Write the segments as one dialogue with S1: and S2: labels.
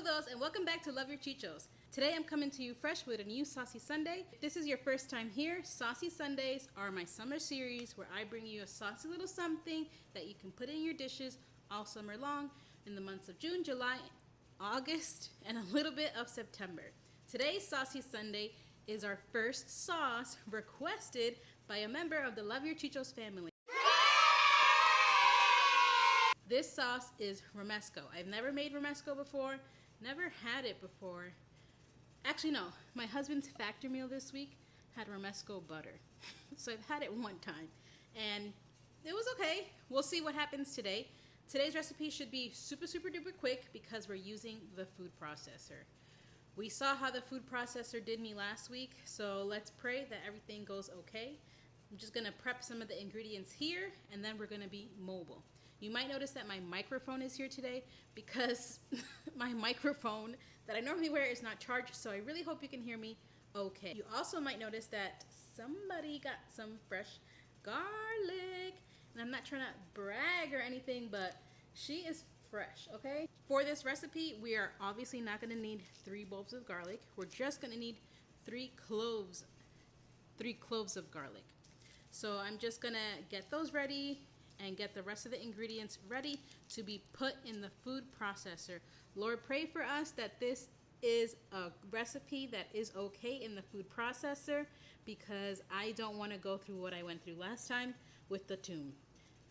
S1: Saludos and welcome back to Love Your Chichos. Today I'm coming to you fresh with a new Saucy Sunday. If this is your first time here, Saucy Sundays are my summer series where I bring you a saucy little something that you can put in your dishes all summer long in the months of June, July, August, and a little bit of September. Today's Saucy Sunday is our first sauce requested by a member of the Love Your Chichos family. This sauce is Romesco. I've never made Romesco before, never had it before. Actually, no. My husband's factory meal this week had Romesco butter. So I've had it one time, and it was okay. We'll see what happens today. Today's recipe should be super duper quick because we're using the food processor. We saw how the food processor did me last week, so let's pray that everything goes okay. I'm just gonna prep some of the ingredients here, and then we're gonna be mobile. You might notice that my microphone is here today because my microphone that I normally wear is not charged, so I really hope you can hear me okay. You also might notice that somebody got some fresh garlic, and I'm not trying to brag or anything, but she is fresh, okay? For this recipe, we are obviously not gonna need 3 bulbs of garlic. We're just gonna need 3 cloves of garlic. So I'm just gonna get those ready and get the rest of the ingredients ready to be put in the food processor. Lord, pray for us that this is a recipe that is okay in the food processor, because I don't want to go through what I went through last time with the tune.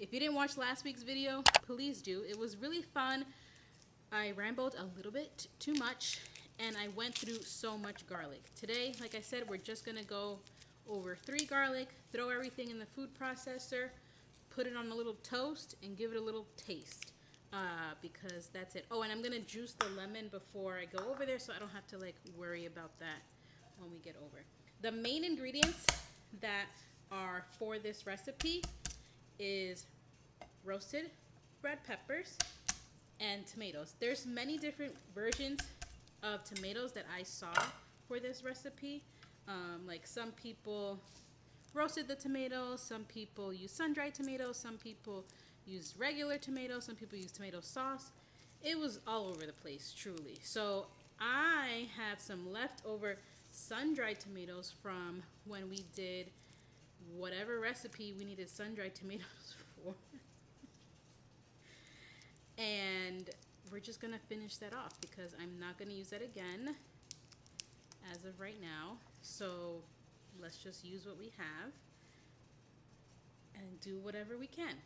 S1: If you didn't watch last week's video, please do. It was really fun. I rambled a little bit too much and I went through so much garlic. Today, like I said, we're just gonna go over 3 garlic, throw everything in the food processor, put it on a little toast and give it a little taste, because that's it. Oh, and I'm gonna juice the lemon before I go over there so I don't have to like worry about that when we get over. The main ingredients that are for this recipe is roasted red peppers and tomatoes. There's many different versions of tomatoes that I saw for this recipe. Like some people roasted the tomatoes, some people use sun-dried tomatoes, some people use regular tomatoes, some people use tomato sauce. It was all over the place, truly. So I have some leftover sun-dried tomatoes from when we did whatever recipe we needed sun-dried tomatoes for. And we're just gonna finish that off because I'm not gonna use that again as of right now. So let's just use what we have and do whatever we can.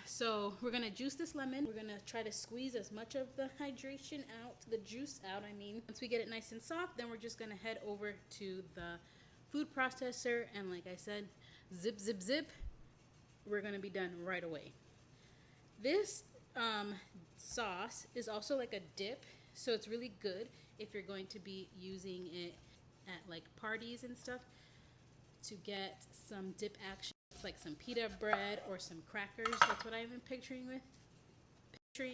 S1: So we're gonna juice this lemon. We're gonna try to squeeze as much of the hydration out, the juice out, I mean. Once we get it nice and soft, then we're just gonna head over to the food processor, and like I said, zip, zip, zip. We're gonna be done right away. This sauce is also like a dip, so it's really good if you're going to be using it at like parties and stuff to get some dip action. It's like some pita bread or some crackers. That's what I've been picturing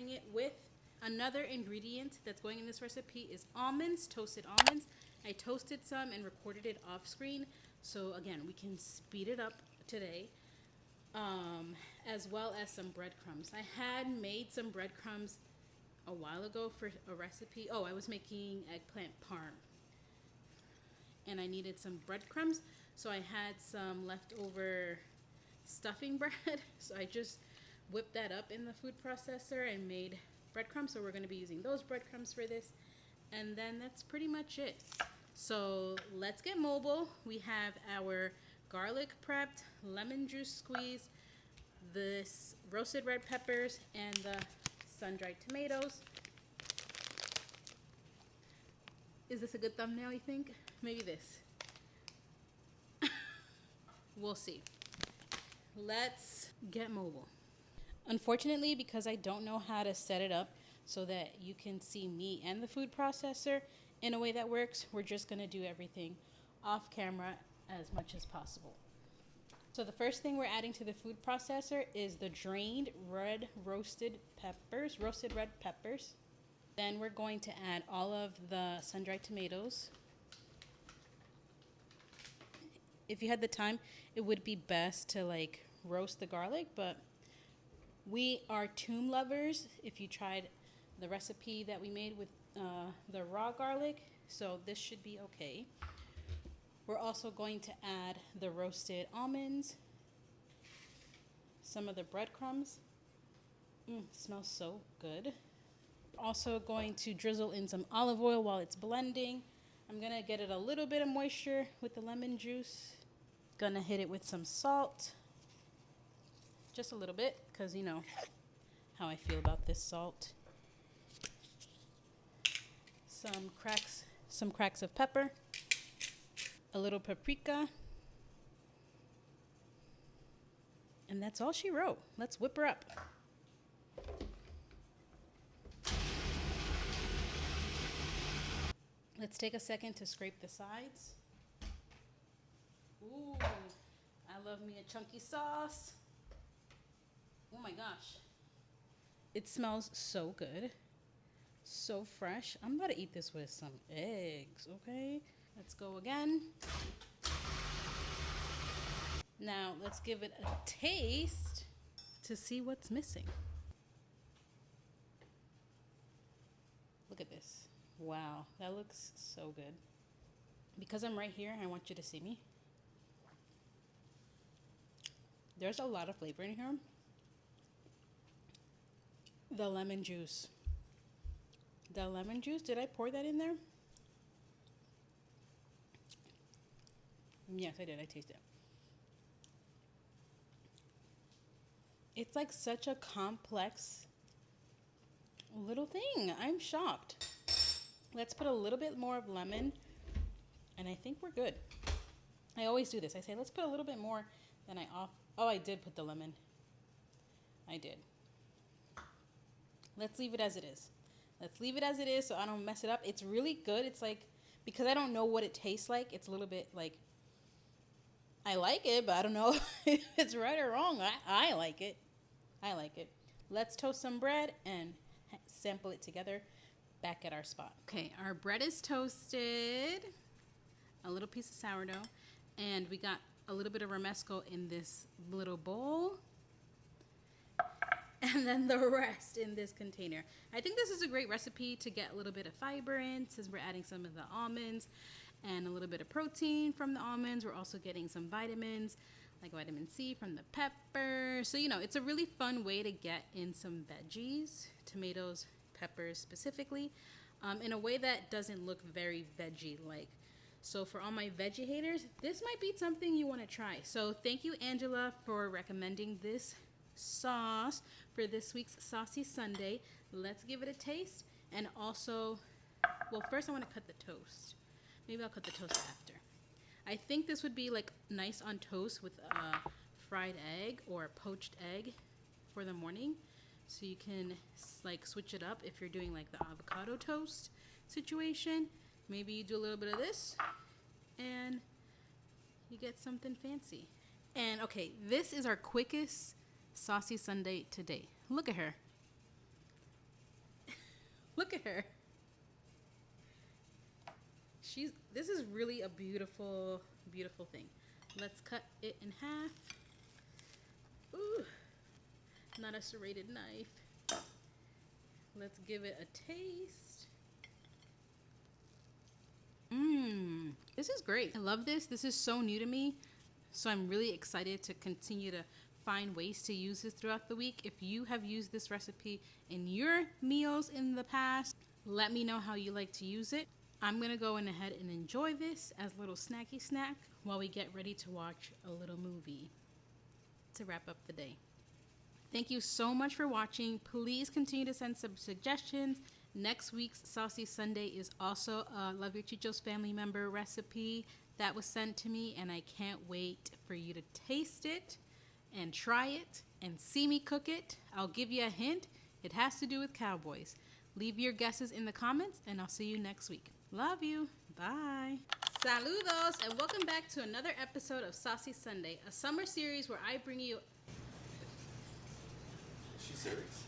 S1: it with. Another ingredient that's going in this recipe is almonds, toasted almonds. I toasted some and recorded it off screen, so again, we can speed it up today. As well as some breadcrumbs. I had made some breadcrumbs a while ago for a recipe. Oh, I was making eggplant parm, and I needed some breadcrumbs, so I had some leftover stuffing bread, so I just whipped that up in the food processor and made breadcrumbs. So we're going to be using those breadcrumbs for this, and then that's pretty much it. So let's get mobile. We have our garlic prepped, lemon juice squeezed, this roasted red peppers, and the sun-dried tomatoes. Is this a good thumbnail, you think? Maybe this. We'll see. Let's get mobile. Unfortunately, because I don't know how to set it up so that you can see me and the food processor in a way that works, we're just gonna do everything off camera as much as possible. So the first thing we're adding to the food processor is the drained roasted red peppers. Then we're going to add all of the sun-dried tomatoes. If you had the time, it would be best to like roast the garlic, but we are tomb lovers. If you tried the recipe that we made with the raw garlic, so this should be okay. We're also going to add the roasted almonds, some of the breadcrumbs. Smells so good. Also going to drizzle in some olive oil while it's blending. I'm gonna get it a little bit of moisture with the lemon juice. Gonna hit it with some salt. Just a little bit, because you know how I feel about this salt. Some cracks of pepper. A little paprika. And that's all she wrote. Let's whip her up. Let's take a second to scrape the sides. Ooh, I love me a chunky sauce. Oh my gosh. It smells so good. So fresh. I'm about to eat this with some eggs, okay? Let's go again. Now, let's give it a taste to see what's missing. Look at this. Wow, that looks so good. Because I'm right here, I want you to see me. There's a lot of flavor in here. The lemon juice. The lemon juice, did I pour that in there? Yes, I did. I tasted it. It's like such a complex little thing. I'm shocked. Let's put a little bit more of lemon, and I think we're good. I always do this. I say, let's put a little bit more than Oh, I did put the lemon. I did. Let's leave it as it is. Let's leave it as it is so I don't mess it up. It's really good. It's like, because I don't know what it tastes like, it's a little bit like, I like it, but I don't know if it's right or wrong. I like it. I like it. Let's toast some bread and sample it together back at our spot. Okay, our bread is toasted. A little piece of sourdough. And we got a little bit of Romesco in this little bowl. And then the rest in this container. I think this is a great recipe to get a little bit of fiber in, since we're adding some of the almonds and a little bit of protein from the almonds. We're also getting some vitamins, like vitamin C from the pepper. So, you know, it's a really fun way to get in some veggies, tomatoes, peppers specifically, in a way that doesn't look very veggie-like. So for all my veggie haters, this might be something you want to try. So thank you, Angela, for recommending this sauce for this week's Saucy Sunday. Let's give it a taste. And also, well, first I want to cut the toast. Maybe I'll cut the toast after. I think this would be like nice on toast with a fried egg or a poached egg for the morning. So you can like switch it up if you're doing like the avocado toast situation. Maybe you do a little bit of this and you get something fancy. And okay, this is our quickest Saucy Sunday today. Look at her. Look at her. This is really a beautiful, beautiful thing. Let's cut it in half. Ooh, not a serrated knife. Let's give it a taste. This is great. I love this. This is so new to me. So I'm really excited to continue to find ways to use this throughout the week. If you have used this recipe in your meals in the past, let me know how you like to use it. I'm going to go in ahead and enjoy this as a little snacky snack while we get ready to watch a little movie to wrap up the day. Thank you so much for watching. Please continue to send some suggestions. Next week's Saucy Sunday is also a Love Your Chichos family member recipe that was sent to me, and I can't wait for you to taste it and try it and see me cook it. I'll give you a hint. It has to do with cowboys. Leave your guesses in the comments, and I'll see you next week. Love you. Bye. Saludos, and welcome back to another episode of Saucy Sunday, a summer series where I bring you...
S2: Is she serious?